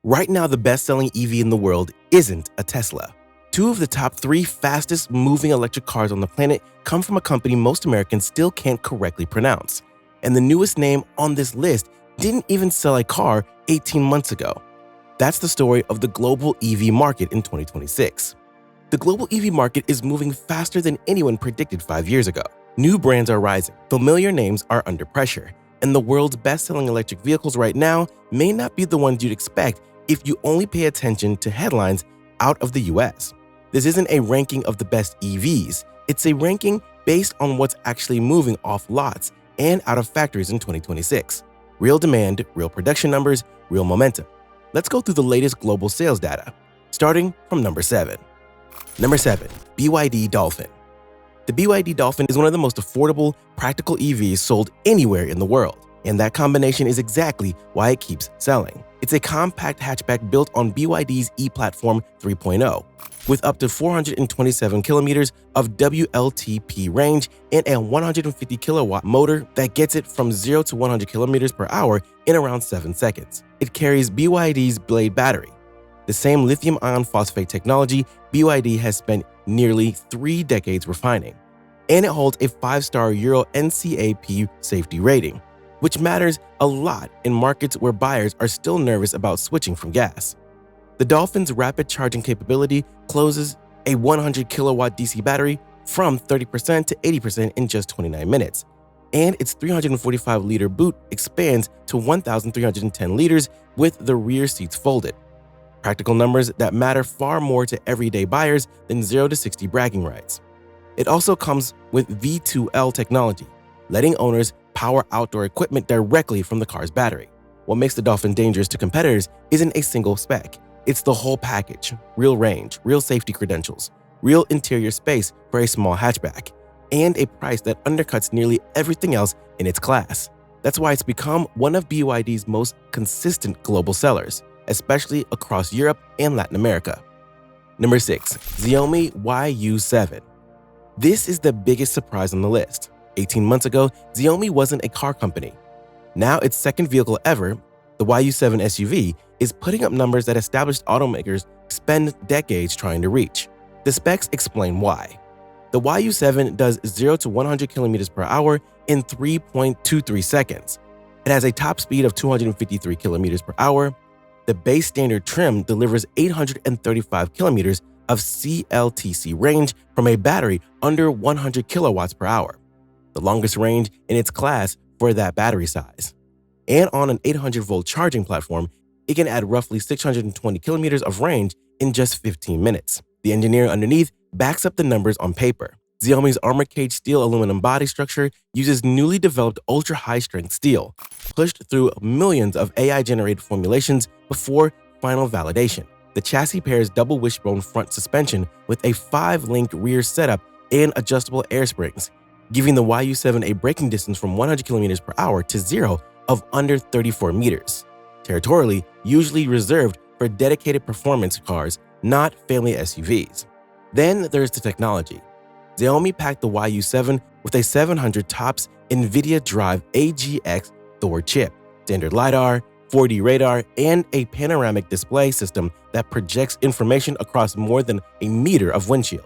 Right now, the best-selling EV in the world isn't a Tesla. Two of the top 3 fastest-moving electric cars on the planet come from a company most Americans still can't correctly pronounce. And the newest name on this list didn't even sell a car 18 months ago. That's the story of the global EV market in 2026. The global EV market is moving faster than anyone predicted 5 years ago. New brands are rising, familiar names are under pressure, and the world's best-selling electric vehicles right now may not be the ones you'd expect if you only pay attention to headlines out of the US. This isn't a ranking of the best EVs, it's a ranking based on what's actually moving off lots and out of factories in 2026. Real demand, real production numbers, real momentum. Let's go through the latest global sales data, starting from number 7. Number 7. BYD Dolphin. The BYD Dolphin is one of the most affordable, practical EVs sold anywhere in the world, and that combination is exactly why it keeps selling. It's a compact hatchback built on BYD's e-Platform 3.0, with up to 427 kilometers of WLTP range and a 150 kilowatt motor that gets it from 0 to 100 kilometers per hour in around 7 seconds. It carries BYD's Blade battery, the same lithium iron phosphate technology BYD has spent nearly 3 decades refining, and it holds a 5-star Euro NCAP safety rating, which matters a lot in markets where buyers are still nervous about switching from gas. The Dolphin's rapid charging capability closes a 100 kilowatt DC battery from 30% to 80% in just 29 minutes, and its 345-liter boot expands to 1,310 liters with the rear seats folded. Practical numbers that matter far more to everyday buyers than 0 to 60 bragging rights. It also comes with V2L technology, letting owners power outdoor equipment directly from the car's battery. What makes the Dolphin dangerous to competitors isn't a single spec. It's the whole package: real range, real safety credentials, real interior space for a small hatchback, and a price that undercuts nearly everything else in its class. That's why it's become one of BYD's most consistent global sellers, especially across Europe and Latin America. Number 6. Xiaomi YU7. This is the biggest surprise on the list. 18 months ago, Xiaomi wasn't a car company. Now its second vehicle ever, the YU7 SUV, is putting up numbers that established automakers spend decades trying to reach. The specs explain why. The YU7 does 0 to 100 kilometers per hour in 3.23 seconds. It has a top speed of 253 kilometers per hour. The base standard trim delivers 835 kilometers of CLTC range from a battery under 100 kilowatts per hour, the longest range in its class for that battery size. And on an 800-volt charging platform, it can add roughly 620 kilometers of range in just 15 minutes. The engineering underneath backs up the numbers on paper. Xiaomi's armor cage steel aluminum body structure uses newly developed ultra-high-strength steel, pushed through millions of AI-generated formulations before final validation. The chassis pairs double wishbone front suspension with a 5-link rear setup and adjustable air springs, giving the YU7 a braking distance from 100 kilometers per hour to 0 of under 34 meters, territorially usually reserved for dedicated performance cars, not family SUVs. Then there's the technology. Xiaomi packed the YU7 with a 700 TOPS NVIDIA Drive AGX Thor chip, standard LiDAR, 4D radar, and a panoramic display system that projects information across more than a meter of windshield.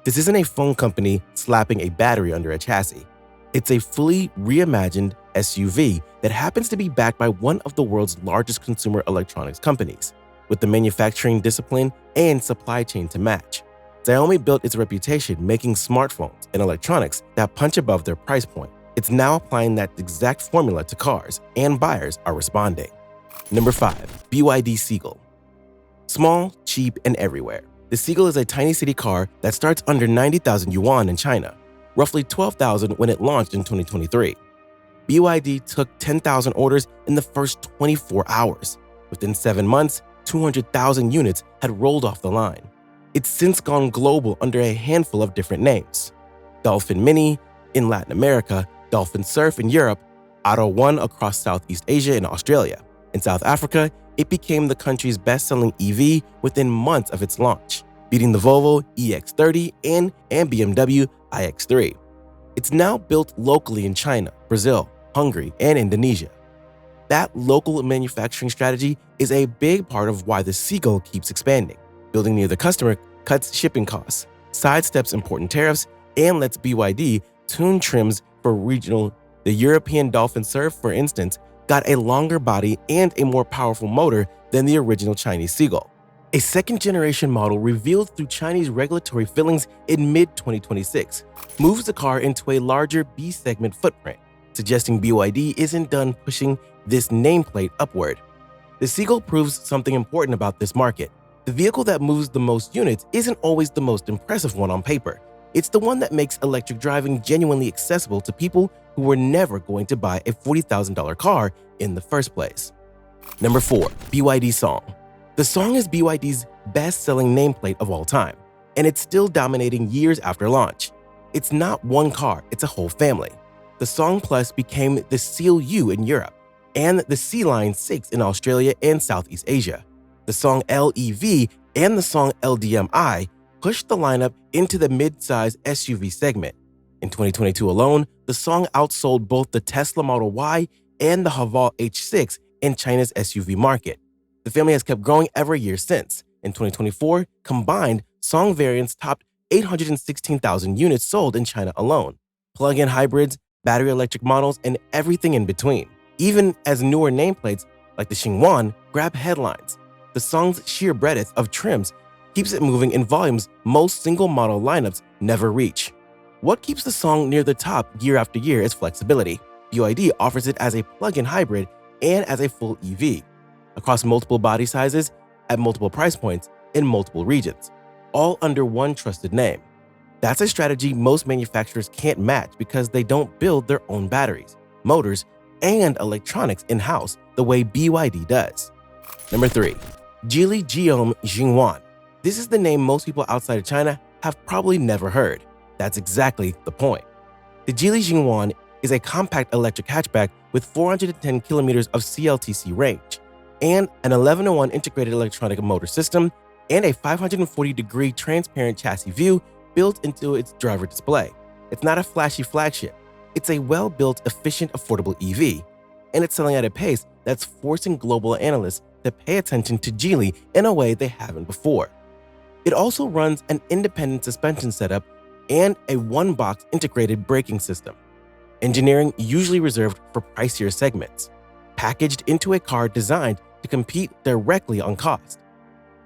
This isn't a phone company slapping a battery under a chassis. It's a fully reimagined SUV that happens to be backed by one of the world's largest consumer electronics companies, with the manufacturing discipline and supply chain to match. Xiaomi built its reputation making smartphones and electronics that punch above their price point. It's now applying that exact formula to cars, and buyers are responding. Number 5. BYD Seagull. Small, cheap, and everywhere. The Seagull is a tiny city car that starts under 90,000 yuan in China, roughly 12,000 when it launched in 2023. BYD took 10,000 orders in the first 24 hours. Within 7 months, 200,000 units had rolled off the line. It's since gone global under a handful of different names: Dolphin Mini in Latin America, Dolphin Surf in Europe, Auto One across Southeast Asia and Australia. In South Africa, it became the country's best-selling EV within months of its launch, beating the Volvo EX30 and BMW iX3. It's now built locally in China, Brazil, Hungary, and Indonesia. That local manufacturing strategy is a big part of why the Seagull keeps expanding. Building near the customer cuts shipping costs, sidesteps important tariffs, and lets BYD tune trims for regional. The European Dolphin Surf, for instance, got a longer body and a more powerful motor than the original Chinese Seagull. A second-generation model revealed through Chinese regulatory fillings in mid-2026 moves the car into a larger B-segment footprint, suggesting BYD isn't done pushing this nameplate upward. The Seagull proves something important about this market. The vehicle that moves the most units isn't always the most impressive one on paper. It's the one that makes electric driving genuinely accessible to people who were never going to buy a $40,000 car in the first place. Number 4. BYD Song. The Song is BYD's best-selling nameplate of all time, and it's still dominating years after launch. It's not one car, it's a whole family. The Song Plus became the Seal U in Europe, and the Sea Line 6 in Australia and Southeast Asia. The Song LEV and the Song LDMI pushed the lineup into the mid-size SUV segment. In 2022 alone, the Song outsold both the Tesla Model Y and the Haval H6 in China's SUV market. The family has kept growing every year since. In 2024, combined, Song variants topped 816,000 units sold in China alone. Plug-in hybrids, battery electric models, and everything in between. Even as newer nameplates like the Xingyuan grab headlines, the Song's sheer breadth of trims keeps it moving in volumes most single-model lineups never reach. What keeps the Song near the top year after year is flexibility. BYD offers it as a plug-in hybrid and as a full EV, across multiple body sizes, at multiple price points, in multiple regions, all under one trusted name. That's a strategy most manufacturers can't match because they don't build their own batteries, motors, and electronics in-house the way BYD does. Number 3. Geely Geome Xingyuan. This is the name most people outside of China have probably never heard. That's exactly the point. The Geely Xingyuan is a compact electric hatchback with 410 kilometers of CLTC range, and an 1101 integrated electronic motor system, and a 540-degree transparent chassis view built into its driver display. It's not a flashy flagship. It's a well-built, efficient, affordable EV, and it's selling at a pace that's forcing global analysts to pay attention to Geely in a way they haven't before. It also runs an independent suspension setup and a one-box integrated braking system. Engineering usually reserved for pricier segments, packaged into a car designed to compete directly on cost.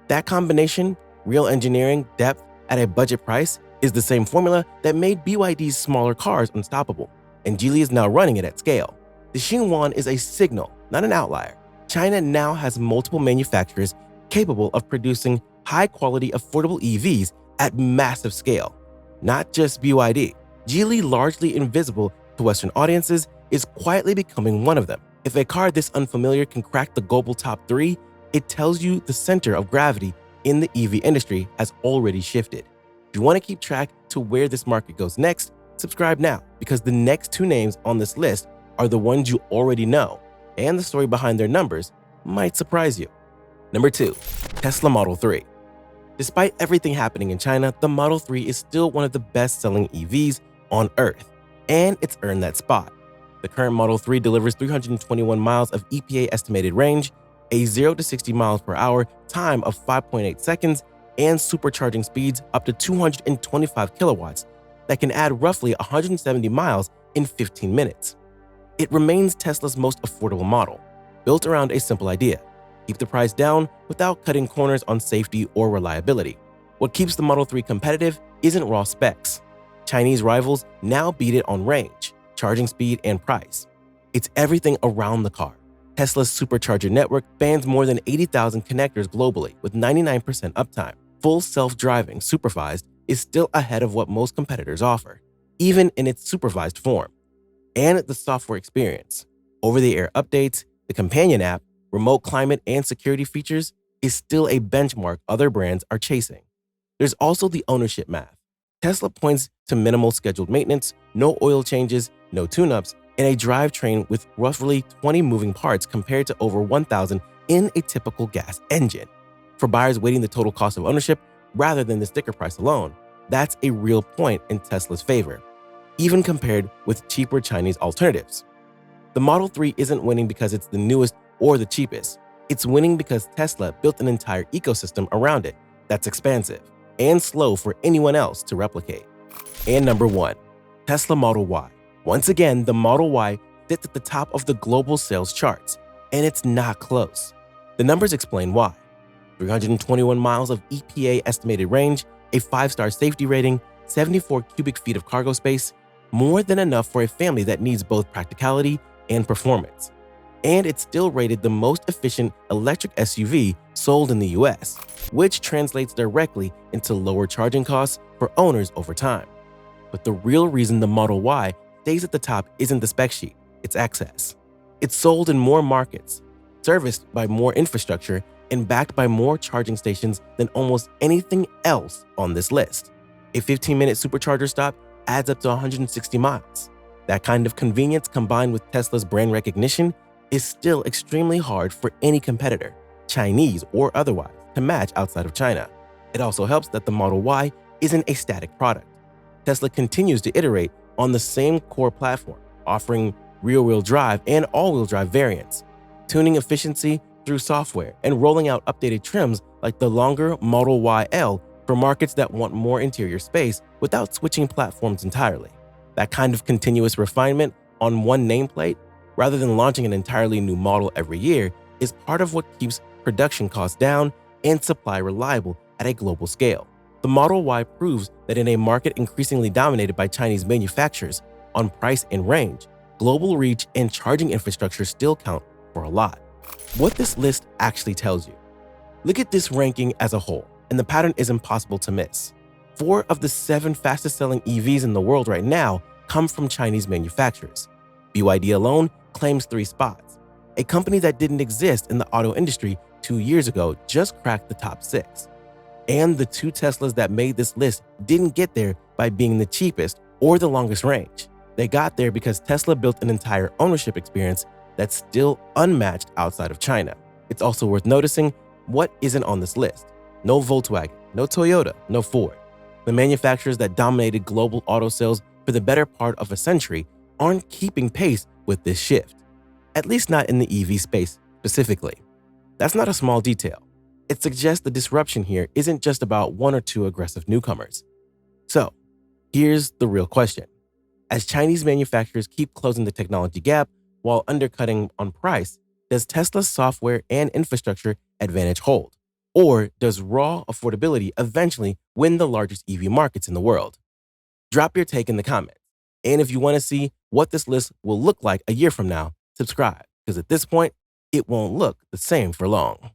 That combination, real engineering depth at a budget price, is the same formula that made BYD's smaller cars unstoppable, and Geely is now running it at scale. The Xingyuan is a signal, not an outlier. China now has multiple manufacturers capable of producing high-quality, affordable EVs at massive scale. Not just BYD. Geely, largely invisible to Western audiences, is quietly becoming one of them. If a car this unfamiliar can crack the global top 3, it tells you the center of gravity in the EV industry has already shifted. If you want to keep track to where this market goes next, subscribe now, because the next 2 names on this list are the ones you already know, and the story behind their numbers might surprise you. Number 2. Tesla Model 3. Despite everything happening in China, the Model 3 is still one of the best-selling EVs on Earth, and it's earned that spot. The current Model 3 delivers 321 miles of EPA estimated range, a 0 to 60 miles per hour time of 5.8 seconds, and supercharging speeds up to 225 kilowatts that can add roughly 170 miles in 15 minutes. It remains Tesla's most affordable model, built around a simple idea: keep the price down without cutting corners on safety or reliability. What keeps the Model 3 competitive isn't raw specs. Chinese rivals now beat it on range, charging speed, and price. It's everything around the car. Tesla's supercharger network spans more than 80,000 connectors globally with 99% uptime. Full self-driving, supervised, is still ahead of what most competitors offer, even in its supervised form. And the software experience, over-the-air updates, the companion app, remote climate and security features, is still a benchmark other brands are chasing. There's also the ownership math. Tesla points to minimal scheduled maintenance, no oil changes, no tune-ups, and a drivetrain with roughly 20 moving parts compared to over 1,000 in a typical gas engine. For buyers weighting the total cost of ownership rather than the sticker price alone, that's a real point in Tesla's favor, even compared with cheaper Chinese alternatives. The Model 3 isn't winning because it's the newest or the cheapest. It's winning because Tesla built an entire ecosystem around it that's expansive and slow for anyone else to replicate. And number 1, Tesla Model Y. Once again, the Model Y sits at the top of the global sales charts, and it's not close. The numbers explain why. 321 miles of EPA estimated range, a 5-star safety rating, 74 cubic feet of cargo space, more than enough for a family that needs both practicality and performance. And it's still rated the most efficient electric SUV sold in the US, which translates directly into lower charging costs for owners over time. But the real reason the Model Y stays at the top isn't the spec sheet, it's access. It's sold in more markets, serviced by more infrastructure, and backed by more charging stations than almost anything else on this list. A 15-minute supercharger stop adds up to 160 miles. That kind of convenience combined with Tesla's brand recognition is still extremely hard for any competitor, Chinese or otherwise, to match outside of China. It also helps that the Model Y isn't a static product. Tesla continues to iterate on the same core platform, offering rear-wheel drive and all-wheel drive variants, tuning efficiency through software, and rolling out updated trims like the longer Model YL for markets that want more interior space without switching platforms entirely. That kind of continuous refinement on one nameplate, rather than launching an entirely new model every year, is part of what keeps production costs down and supply reliable at a global scale. The Model Y proves that in a market increasingly dominated by Chinese manufacturers, on price and range, global reach and charging infrastructure still count for a lot. What this list actually tells you. Look at this ranking as a whole, and the pattern is impossible to miss. 4 of the 7 fastest-selling EVs in the world right now come from Chinese manufacturers. BYD alone claims 3 spots. A company that didn't exist in the auto industry 2 years ago just cracked the top 6. And the 2 Teslas that made this list didn't get there by being the cheapest or the longest range. They got there because Tesla built an entire ownership experience that's still unmatched outside of China. It's also worth noticing what isn't on this list. No Volkswagen, no Toyota, no Ford. The manufacturers that dominated global auto sales for the better part of a century aren't keeping pace with this shift, at least not in the EV space specifically. That's not a small detail. It suggests the disruption here isn't just about 1 or 2 aggressive newcomers. So, here's the real question. As Chinese manufacturers keep closing the technology gap while undercutting on price, does Tesla's software and infrastructure advantage hold? Or does raw affordability eventually win the largest EV markets in the world? Drop your take in the comments. And if you want to see what this list will look like a year from now, subscribe, because at this point, it won't look the same for long.